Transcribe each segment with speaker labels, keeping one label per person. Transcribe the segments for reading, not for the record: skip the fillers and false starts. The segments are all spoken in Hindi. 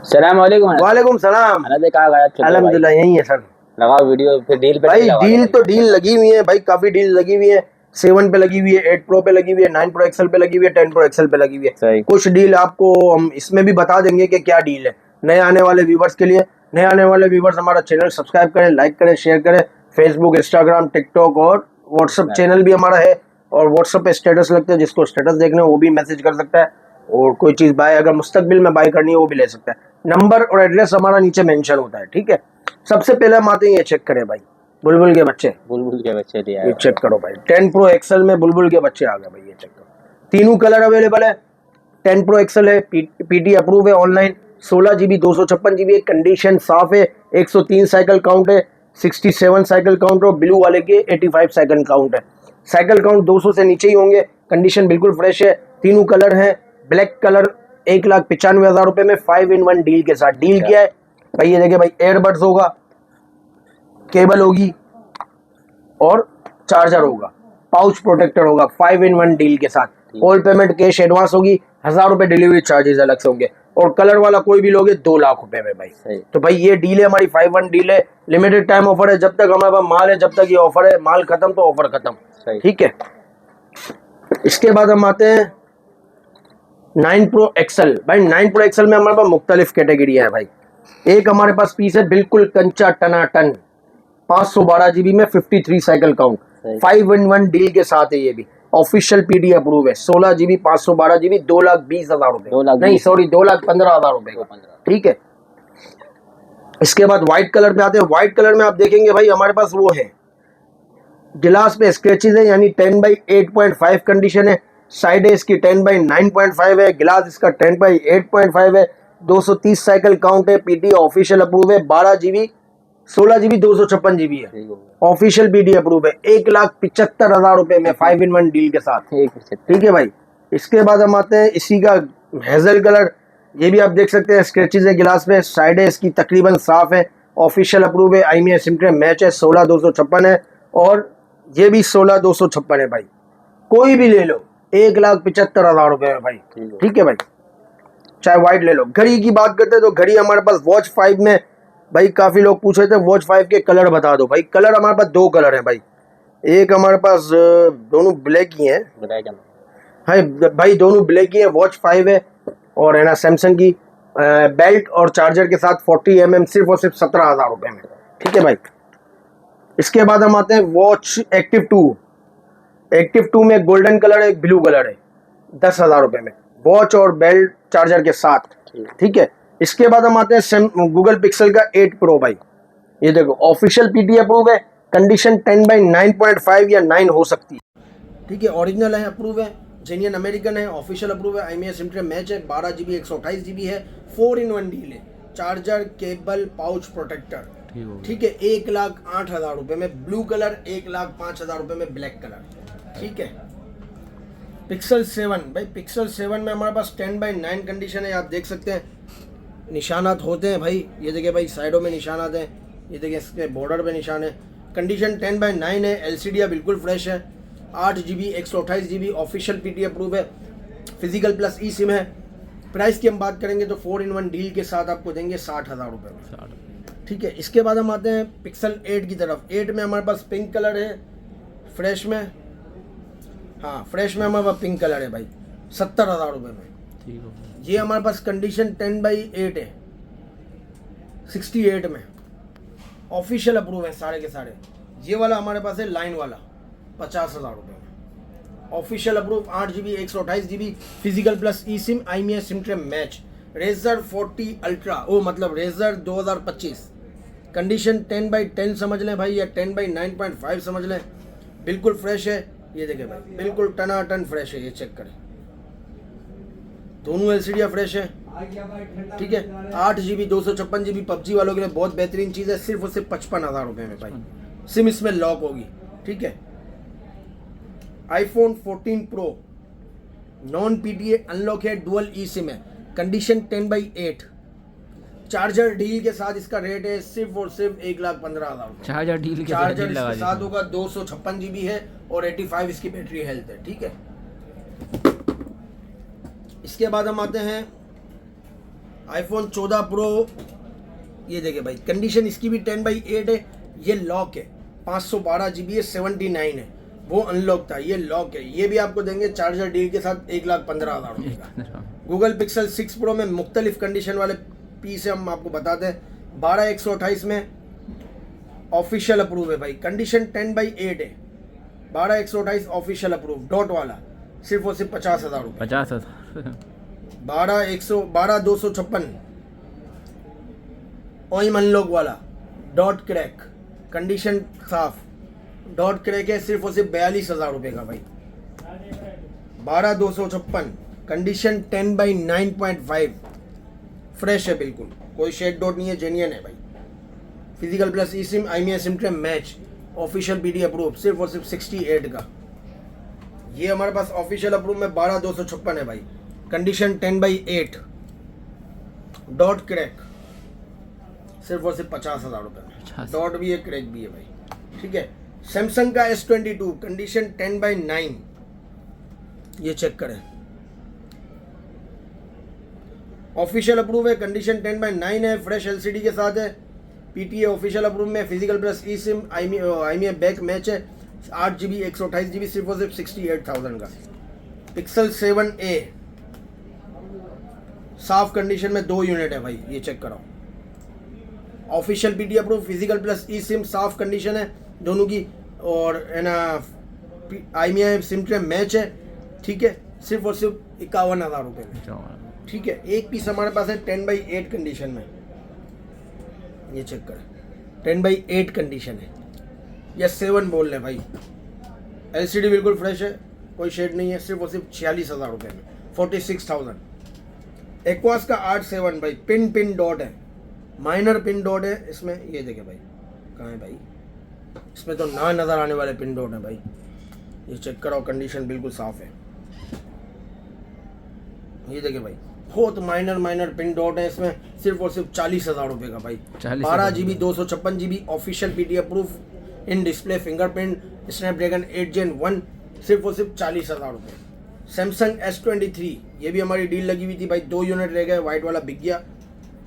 Speaker 1: सलाम वालेकुम।
Speaker 2: वालेकुम सलाम।
Speaker 1: कहाँ गायब चल रहे हो भाई?
Speaker 2: अल्हम्दुलिल्लाह यही है सर।
Speaker 1: लगाओ वीडियो फिर डील पे
Speaker 2: भाई
Speaker 1: लगा दो
Speaker 2: डील
Speaker 1: भाई।
Speaker 2: तो डील लगी हुई है भाई, काफी डील लगी हुई है। 7 पे लगी हुई है, 8 प्रो पे लगी हुई है, 9 प्रो एक्सएल पे लगी हुई है, 10 प्रो एक्सएल पे लगी हुई है।
Speaker 1: सही।
Speaker 2: कुछ डील आपको हम इसमें भी बता देंगे कि क्या डील है नए आने वाले व्यूवर्स के लिए। नए आने वाले व्यूवर्स हमारा चैनल सब्सक्राइब करें, लाइक करें, शेयर करें। फेसबुक, इंस्टाग्राम, टिकटॉक और व्हाट्सएप चैनल भी हमारा है। और व्हाट्सएप पे स्टेटस लगते हैं, जिसको स्टेटस देखना है वो भी मैसेज कर सकता है। और कोई चीज़ बाय अगर मुस्तकबिल में बाय करनी है वो भी ले सकता है। नंबर और एड्रेस हमारा नीचे मेंशन होता है, ठीक है। सबसे पहले हम आते हैं, ये चेक करें भाई, बुलबुल के बच्चे।
Speaker 1: बुलबुल के बच्चे दिया
Speaker 2: ये चेक करो भाई, 10 प्रो एक्सएल में बुलबुल के बच्चे आ गए भाई, ये चेक करो। तीनों कलर अवेलेबल है। 10 प्रो एक्सएल है, पीटी अप्रूव है ऑनलाइन। 16 GB 256 GB है, कंडीशन साफ है। 103 साइकिल काउंट है, 67 साइकिल काउंट और ब्लू वाले के 85 साइकिल काउंट है। साइकिल काउंट 200 से नीचे ही होंगे। कंडीशन बिल्कुल फ्रेश है। तीनों कलर है। ब्लैक कलर 1,95,000 रुपए में 5-in-1 डील के साथ। डील क्या है भाई, ये देखिए भाई, एयरबड्स होगा, केबल होगी और चार्जर होगा, पाउच प्रोटेक्टर होगा, 5-in-1 डील के साथ। ऑल पेमेंट कैश एडवांस होगी, 1000 रुपए डिलीवरी चार्जेस अलग से होंगे। और कलर वाला कोई भी लोगे 2 लाख रुपए में भाई। तो भाई ये डील है हमारी, 5-1 डील है। लिमिटेड टाइम ऑफर है, जब तक हमारे पास माल है जब तक ये ऑफर है। माल खत्म तो ऑफर खत्म, ठीक है। इसके बाद हम आते हैं 9 प्रो एक्सएल। भाई 9 प्रो एक्सएल में हमारे पास मुख्तलिफ कैटेगरी है भाई। एक हमारे पास पीस है बिल्कुल कंचा टनाटन, 512 GB में 53 साइकिल काउंट, 5-in-1 डील के साथ है। ये भी ऑफिशियल पीडी अप्रूव है। 16 GB 512 GB 2,20,000 रुपए, नहीं सॉरी 2,15,000 रुपए का, ठीक है। इसके बाद व्हाइट कलर पे आते हैं। व्हाइट कलर में आप देखेंगे भाई हमारे पास वो है, गिलास पे स्क्रैचेस है, यानी 10/8.5 कंडीशन है। साइड है इसकी 10/9.5 है। गिलास इसका 10/8.5 है। 230 साइकिल काउंट है। पीटी ऑफिशियल अप्रूव है। 12 GB 16 GB 256 GB है। ऑफिशियल पीडी अप्रूव है। 1,75,000 रुपए में 5-in-1 डील के साथ, ठीक है भाई। इसके बाद हम आते हैं इसी का हेजल कलर। ये भी आप देख सकते हैं, स्क्रैचेस है गिलास पे। साइड है इसकी तकरीबन साफ है। ऑफिशियल अप्रूव है। IMEI सिमट्री मैच है। 16,256 है और ये भी 16,256 है भाई। कोई भी ले लो 1,75,000 रुपए में भाई, ठीक है भाई। चाहे व्हाइट ले लो। घड़ी की बात करते हैं तो घड़ी हमारे पास वॉच 5 में भाई, काफी लोग पूछ रहे थे वॉच 5 के कलर बता दो भाई। कलर हमारे पास 2 कलर है भाई। एक हमारे पास दोनों ब्लैक ही हैं। हाँ भाई, दोनों ब्लैक ही है। वॉच 5 है और है ना सैमसंग की, बेल्ट और चार्जर के साथ 40 mm, सिर्फ और सिर्फ 17,000 रुपए में, ठीक है भाई। इसके बाद हम आते हैं वॉच एक्टिव 2। एक्टिव 2 में गोल्डन कलर है, एक ब्लू कलर है, 10,000 रुपए में, वॉच और बेल्ट चार्जर के साथ, ठीक है। इसके बाद हम आते हैं गूगल पिक्सल का 8 प्रो भाई। ये देखो ऑफिशियल पीटी अप्रूव है। कंडीशन 10/9.5 या 9 हो सकती है, ठीक है। ओरिजिनल है, अप्रूव है, जेन्युइन अमेरिकन है, ऑफिशियल अप्रूव है। IMEI सिमट्री मैच है। 12 GB 128 GB है। 4-in-1 डील है। चार्जर, केबल, पाउच प्रोटेक्टर, ठीक है। 1,08,000 रुपए में ब्लू कलर, 1,05,000 रुपए में ब्लैक कलर, ठीक है। पिक्सल 7 भाई, पिक्सल 7 में हमारे पास 10/9 कंडीशन है। आप देख सकते हैं निशानात होते हैं भाई। ये देखिए भाई, साइडों में निशानात हैं। ये देखिए इसके बॉर्डर पे निशान है। कंडीशन 10/9 है। LCD बिल्कुल फ्रेश है। 8 GB 128 GB official PT approve है। फिजिकल प्लस ई सिम है। प्राइस की हम बात करेंगे तो 4-in-1 डील के साथ आपको देंगे 60,000 रुपये में, ठीक है। इसके बाद हम आते हैं पिक्सल 8 की तरफ। 8 में हमारे पास पिंक कलर है, फ्रेश में, हाँ फ्रेश में हमारे पास पिंक कलर है भाई, 70,000 रुपये में, ठीक है। ये हमारे पास कंडीशन 10/8 है, 68 में, ऑफिशियल अप्रूव है सारे के सारे। ये वाला हमारे पास है लाइन वाला, 50,000 रुपये में, official approve, 8 GB 128 GB, physical plus e sim, IMEI sim tray match. Razr 40 ultra, ओ मतलब रेजर 2025, कंडीशन 10/10 समझ लें भाई या 10/9.5 समझ लें। बिल्कुल फ्रेश है। ये देखें भाई, बिल्कुल टनाटन फ्रेश है। ये चेक करें, दोनों LCD फ्रेश है, ठीक है। 8 GB 256 GB PUBG वालों के लिए बहुत बेहतरीन चीज़ है। सिर्फ और सिर्फ 55,000 रुपये में भाई। सिम इसमें लॉक होगी, ठीक है। iPhone 14 Pro non PTA unlock है, डुअल ई सिम है, कंडीशन 10/8। चार्जर डील के साथ इसका रेट है सिर्फ और सिर्फ 1,15,000। चार्जर डील के साथ होगा। 256 GB है और 85 इसकी बैटरी हेल्थ है, ठीक है। इसके बाद हम आते हैं आईफोन 14 प्रो, ये देखिए भाई कंडीशन इसकी भी 10/8 है, ये लॉक है, 512 GB है, 79 है, वो अनलॉक था, ये लॉक है। ये भी आपको देंगे चार्जर डील के साथ 1,15,000 रुपये का। गूगल पिक्सल 6 प्रो में मुख्तलिफ कंडीशन वाले पीस हम आपको बताते हैं। 12/128 में ऑफिशियल अप्रूव है भाई, कंडीशन 10/8 है, 12/128 ऑफिशियल अप्रूव, डॉट वाला, सिर्फ और सिर्फ 50,000 रुपये।
Speaker 3: 50,000
Speaker 2: 12/256 ओइम अनलॉक वाला, डॉट क्रैक, कंडीशन साफ, डॉट क्रैक है, सिर्फ और सिर्फ 42,000 रुपये का भाई। 12/256 कंडीशन 10/9.5, फ्रेश है बिल्कुल, कोई शेड डॉट नहीं है, जेन्युइन है भाई। Physical plus e sim IMEI sim tray match, official PD approve, सिर्फ और सिर्फ 68 का। ये हमारे पास ऑफिशियल अप्रूव में 12/256 है भाई, कंडीशन 10/8, डॉट क्रैक, सिर्फ और सिर्फ 50,000 रुपये में।
Speaker 3: 50,000
Speaker 2: डॉट भी है, क्रैक भी है भाई, ठीक है। सैमसंग का S22 कंडीशन 10/9, ये चेक करें, ऑफिशियल अप्रूव है, कंडीशन 10/9 है, फ्रेश LCD के साथ है, PTA ऑफिशियल अप्रूव में, physical plus e sim IMEI back match है, 8 GB 128 GB, सिर्फ और सिर्फ 68,000 का। पिक्सल 7a साफ कंडीशन में 2 यूनिट है भाई, ये चेक कराओ, official PD approve, physical plus e sim साफ कंडीशन है दोनों की, और है ना IMEI सिम ट्रे मैच है, ठीक है, सिर्फ और सिर्फ 51,000 रुपये में, ठीक है। एक पीस हमारे पास है 10/8 कंडीशन में, ये चेक करें, 10/8 कंडीशन है, या 7 बोल रहे भाई, LCD बिल्कुल फ्रेश है, कोई शेड नहीं है, सिर्फ और सिर्फ 46,000 रुपये में, 46,000। एक्वास का 8/7 भाई, पिन डॉट है, माइनर पिन डॉट है इसमें, ये देखे भाई, कहाँ है भाई, इसमें तो ना नज़र आने वाले पिन डॉट है भाई, ये चेक कराओ, कंडीशन बिल्कुल साफ है, ये देखे भाई, बहुत माइनर पिन डॉट है इसमें, सिर्फ और सिर्फ 40,000 रुपये का भाई। 12 GB 256 GB official PD approve, in display fingerprint, Snapdragon 8 Gen 1, सिर्फ और सिर्फ 40,000 रुपये। सैमसंग S23, ये भी हमारी डील लगी हुई थी भाई, 2 यूनिट रह गए, वाइट वाला बिक गया,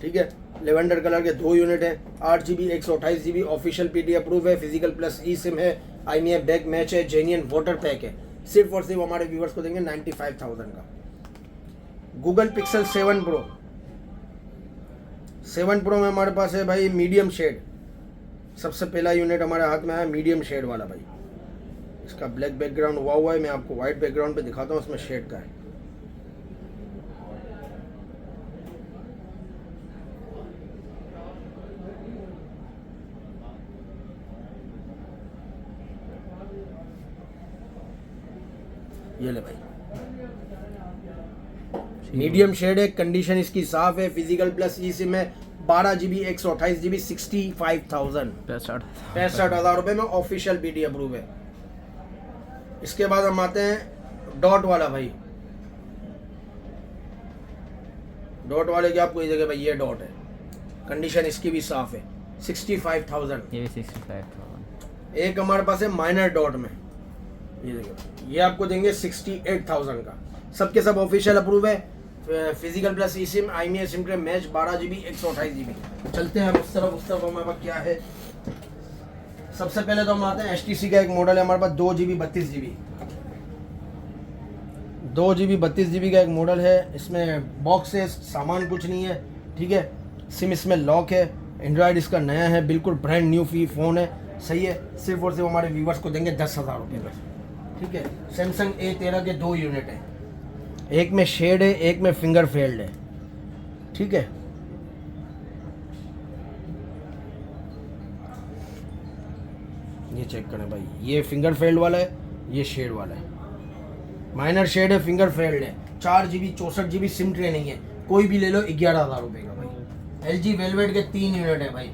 Speaker 2: ठीक है, लेवेंडर कलर के 2 यूनिट है, 8 GB 128 GB official PD approve है, फिजिकल प्लस ई सिम है, IMEI बैक मैच है, जेन्युइन वाटर पैक है, सिर्फ और सिर्फ हमारे व्यूवर्स को देंगे 95,000 का। गूगल पिक्सल 7 प्रो में हमारे पास है भाई मीडियम शेड, सबसे पहला यूनिट हमारे हाथ में आया मीडियम शेड वाला भाई, इसका ब्लैक बैकग्राउंड हुआ है, मैं आपको वाइट बैकग्राउंड पे दिखाता हूँ, इसमें शेड का है, ये ले भाई, मीडियम शेड है, कंडीशन इसकी साफ है, फिजिकल प्लस ई सिम है, 12 GB 128 GB, 65,000, 65,000 रुपये में ऑफिशियल PD अप्रूव है। इसके बाद हम आते हैं डॉट वाला भाई, डॉट वाले की आपको ये जगह भाई, ये डॉट है, कंडीशन इसकी भी साफ है, 65,000,
Speaker 3: ये भी 65,000।
Speaker 2: एक हमारे पास है माइनर डॉट में, ये देखिए, ये आपको देंगे 68,000 का, सबके सब ऑफिशियल अप्रूव है, physical plus e sim IMEI sim tray match, 12 GB 128 GB। चलते हैं उस तरफ हमारे पास क्या है। सबसे पहले तो हम आते हैं HTC का एक मॉडल है हमारे पास, 2 GB 32 GB, 2 GB 32 GB का एक मॉडल है, इसमें बॉक्स है, सामान कुछ नहीं है, ठीक है, सिम इसमें लॉक है, एंड्रॉयड इसका नया है, बिल्कुल ब्रांड न्यू फ़ोन है, सही है, सिर्फ और सिर्फ हमारे व्यूवर्स को देंगे 10,000 रुपये में, ठीक है। सैमसंग A13 के 2 यूनिट है, एक में शेड है, एक में फिंगर फेल्ड है, ठीक है। ये चेक करें भाई, ये फिंगर फेल्ड वाला है, ये शेड वाला है, माइनर शेड है, फिंगर फेल्ड है, 4 GB 64 GB सिम ट्रे नहीं है, कोई भी ले लो 11,000 रुपये का भाई। LG वेलवेट के 3 यूनिट है भाई,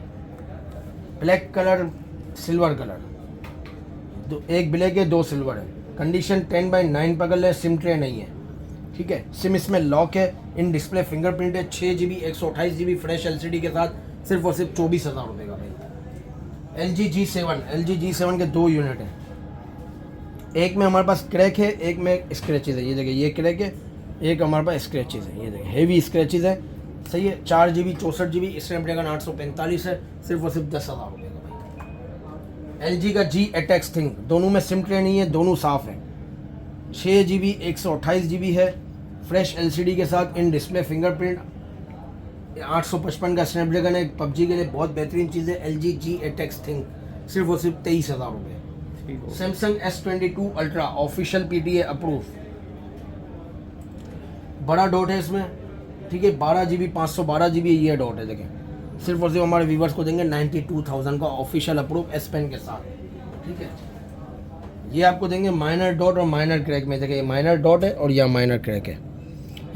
Speaker 2: ब्लैक कलर, सिल्वर कलर, एक ब्लैक है, 2 सिल्वर है, कंडीशन 10/9 पकड़ ले, सिम ट्रे नहीं है, ठीक है, सिम इसमें लॉक है, इन डिस्प्ले फिंगरप्रिंट है, 6 GB 128 GB फ्रेश LCD के साथ, सिर्फ और सिर्फ 24,000 रुपये का भाई। LG G7 के 2 यूनिट है, एक में हमारे पास क्रैक है, एक में स्क्रैचेज है, ये देखिए, ये क्रैक है, एक हमारे पास स्क्रैचेज है, ये देखिए हेवी स्क्रैचेज है, सही है। 4GB 64GB स्नैपड्रैगन 845 है, सिर्फ और सिर्फ 10,000 रुपये का भाई। LG का G8X थिंग, दोनों में सिम ट्रे नहीं है, दोनों साफ है। 6GB 128GB है, फ्रेश LCD के साथ, इन डिस्प्ले फिंगरप्रिंट, 855 का स्नैपड्रैगन है। PUBG के लिए बहुत बेहतरीन चीज़ है। LG G8X थिंग, सिर्फ और सिर्फ 23,000 रुपये। Samsung S22 ultra official PTA approve, बड़ा डॉट है इसमें, ठीक है। 12GB 512GB ये डॉट है, देखें। सिर्फ और सिर्फ हमारे व्यूवर्स को देंगे 92,000 का ऑफिशियल अप्रूव S पेन के साथ, ठीक है। ये आपको देंगे माइनर डॉट और माइनर क्रैक में, देखिए माइनर डॉट है और यह माइनर क्रैक है।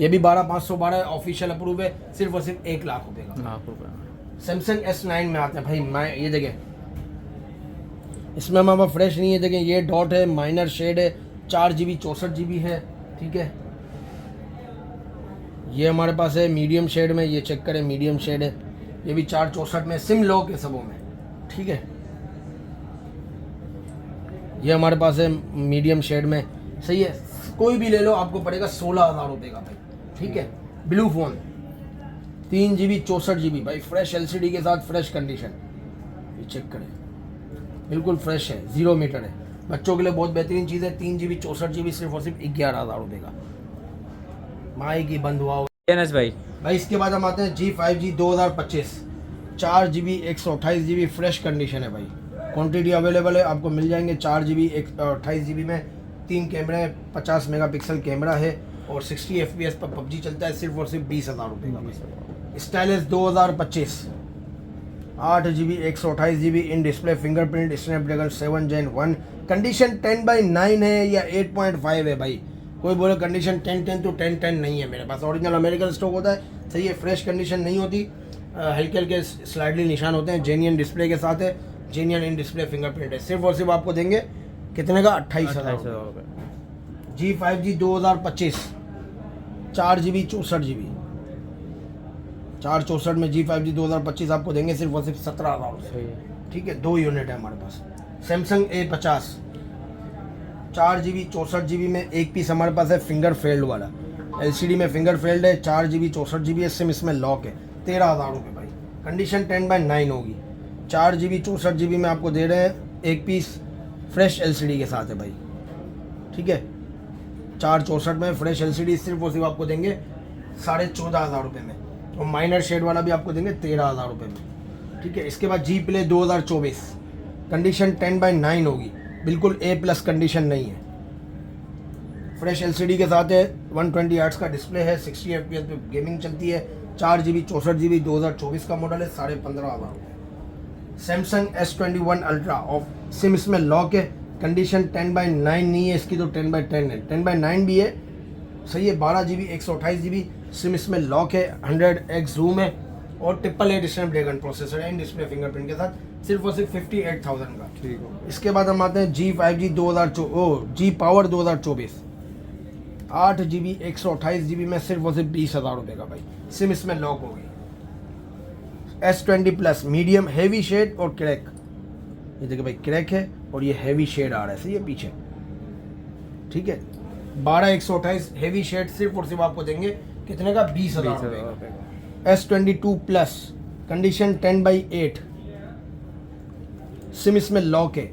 Speaker 2: ये भी 12,512 ऑफिशियल अप्रूव है, सिर्फ और सिर्फ 1 लाख रुपये का।
Speaker 3: लाख रुपये।
Speaker 2: सैमसंग S9 में आते हैं भाई, ये देखें, इसमें हमारा फ्रेश नहीं है, देखें ये डॉट है, माइनर शेड है, 4GB 64GB है, ठीक है। ये हमारे पास है मीडियम शेड में, ये चेक करें मीडियम शेड है, ये भी 464 में, सिम लॉक है सबों में, ठीक है। ये हमारे पास है मीडियम शेड में, सही है। कोई भी ले लो आपको पड़ेगा 16,000 रुपये का भाई, ठीक है। ब्लू फोन 3GB 64GB भाई, फ्रेश LCD के साथ, फ्रेश कंडीशन, ये चेक करें, बिल्कुल फ्रेश है, 0 मीटर है। बच्चों के लिए बहुत बेहतरीन चीज़ है। 3GB 64GB सिर्फ और सिर्फ 11,000 रुपये का। माई की बंद हुआ
Speaker 3: एनएस भाई।
Speaker 2: इसके बाद हम आते हैं G5G 2025, 4GB 128GB fresh condition है भाई। क्वांटिटी अवेलेबल है, आपको मिल जाएंगे। 4GB 128GB में 3 कैमरे, 50 मेगापिक्सल कैमरा है और 60 FPS पर PUBG चलता है, सिर्फ और सिर्फ 20,000 रुपये का। Stylish 2025, 8GB 128GB in display fingerprint Snapdragon 7 Gen 1, condition 10/9 है या 8.5 है भाई। कोई बोले कंडीशन 10/10 तो 10/10 नहीं है मेरे पास, ओरिजिनल अमेरिकन स्टॉक होता है, सही है। फ्रेश कंडीशन नहीं होती, हल्के हल्के स्लाइडली निशान होते हैं। जेन्युइन डिस्प्ले के साथ है, जेन्युइन इन डिस्प्ले फिंगरप्रिंट है, सिर्फ और सिर्फ आपको देंगे कितने का, 28,000 रुपये। G5G 2025, 4GB 64GB, 464 में G5G 2025 आपको देंगे सिर्फ और सिर्फ 17,000 रुपये, ठीक है। 2 यूनिट है हमारे पास। सैमसंग A50, 4GB 64GB में एक पीस हमारे पास है, फिंगर फेल्ड वाला, LCD में फिंगर फेल्ड है, 4GB 64GB है, सिम इसमें लॉक है, 13,000 रुपये भाई। कंडीशन 10/9 होगी। 4GB 64GB में आपको दे रहे हैं एक पीस, फ्रेश LCD के साथ है भाई, ठीक है। 464 में फ्रेश LCD सिर्फ और सिर्फ आपको देंगे 14,500 रुपये में, और माइनर शेड वाला भी आपको देंगे 13,000 रुपये में, ठीक है। इसके बाद G Play 2024, कंडीशन 10/9 होगी, बिल्कुल A+ कंडीशन नहीं है, फ्रेश LCD के साथ है, 120 हर्ट्ज का डिस्प्ले है, 60 FPS पे गेमिंग चलती है। 4GB 64GB 2024 का मॉडल है, 15,500 रुपये। Samsung S21 ultra of SIM इसमें लॉक है, कंडीशन 10/9 नहीं है इसकी, तो 10/10 है, 10/9 भी है, सही है। 12GB 128GB सिम इसमें लॉक है, 100x जूम है और 888 स्नैपड्रैगन प्रोसेसर है इन डिस्प्ले फिंगरप्रिंट के साथ, सिर्फ और सिर्फ 58,000 का, ठीक है। इसके बाद हम आते हैं G5G G Power 2024, 8GB 128GB में सिर्फ और सिर्फ 20,000 रुपये का भाई, सिम इसमें लॉक हो गई। S20 plus medium heavy shade और क्रैक, ये देखिए भाई क्रैक है और ये हैवी शेड आ रहा है, सही है पीछे, ठीक है। 12/128 हैवी शेड सिर्फ और सिर्फ आपको देंगे कितने का, 20,000 रुपये का। S22 प्लस कंडीशन 10/8, सिम इसमें लॉक है,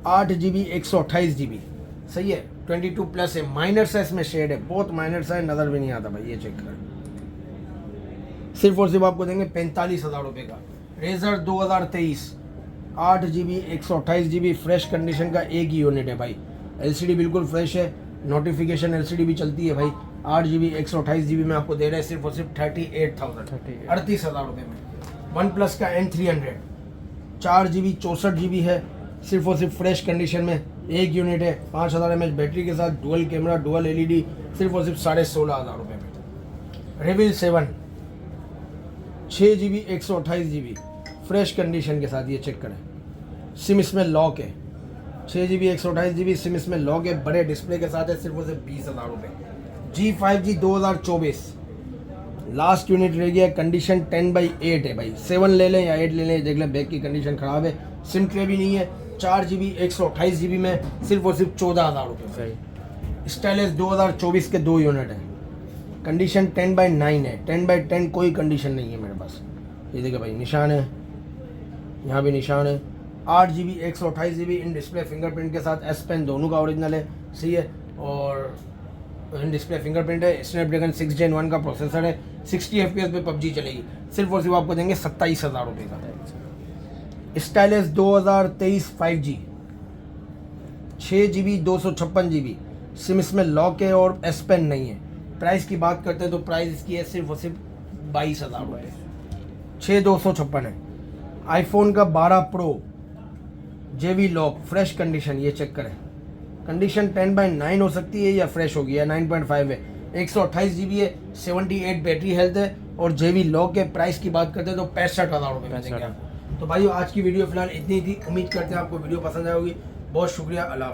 Speaker 2: 8GB 128GB, सही है। 22 प्लस है, माइनर सा इसमें शेड है, बहुत माइनर सा है, नज़र भी नहीं आता भाई, ये चेक कर, सिर्फ और सिर्फ आपको देंगे 45,000 रुपये का। Razor 2023, 8GB 128GB fresh condition का एक ही यूनिट है भाई, LCD बिल्कुल फ्रेश है, नोटिफिकेशन LCD भी चलती है भाई। 8GB 128GB में आपको दे रहे हैं सिर्फ और सिर्फ 38,000 रुपये में। वन प्लस का N300, 4GB 64GB है, सिर्फ और सिर्फ फ्रेश कंडीशन में एक यूनिट है, 5000 mAh बैटरी के साथ, डुअल कैमरा, डुअल LED, सिर्फ और सिर्फ 16,500 रुपये में। रेविल 7, 6GB 128GB फ्रेश कंडीशन के साथ, ये चेक करें, सिम इसमें लॉक है, 6GB 128GB सिम इसमें लॉक है, बड़े डिस्प्ले के साथ है, सिर्फ और सिर्फ 20,000 रुपये। G5G 2024 लास्ट यूनिट रह गया, कंडीशन 10/8 है भाई, 7 ले लें या 8 ले लें, देख लें बैक की कंडीशन ख़राब है, सिम ट्रे भी नहीं है। 4GB 128GB में सिर्फ और सिर्फ 14,000 रुपये। स्टाइलिश 2024 के 2 यूनिट हैं, कंडीशन 10/9 है, 10/10 कोई कंडीशन नहीं है मेरे पास। ये देखिए भाई निशान है, यहाँ भी निशान है। 8GB 128GB in display fingerprint के साथ, एस पेन दोनों का ओरिजिनल है, सही है। और इन डिस्प्ले फिंगरप्रिंट है, स्नैपड्रैगन 6 Gen 1 का प्रोसेसर है, 60 FPS पे PUBG चलेगी। सिर्फ और सिर्फ आपको देंगे 27,000 रुपये का। Stylus 2023 5G 6GB 256GB, SIM इसमें लॉक है और एस पेन नहीं है। प्राइस की बात करते हैं तो प्राइस इसकी है सिर्फ और सिर्फ 22,000 रुपये, 6256 है। आईफोन का 12 प्रो जेवी लॉक फ्रेश कंडीशन, ये चेक करें, कंडीशन 10/9 हो सकती है या फ्रेश होगी, या 9.5 है, 128GB है, 78 बैटरी हेल्थ है और जेवी लॉक है। प्राइस की बात करते हैं तो 65,000 रुपये में देंगे आपको। तो भाई आज की वीडियो फिलहाल इतनी थी, उम्मीद करते हैं आपको वीडियो पसंद आएगी। बहुत शुक्रिया, अल्लाह।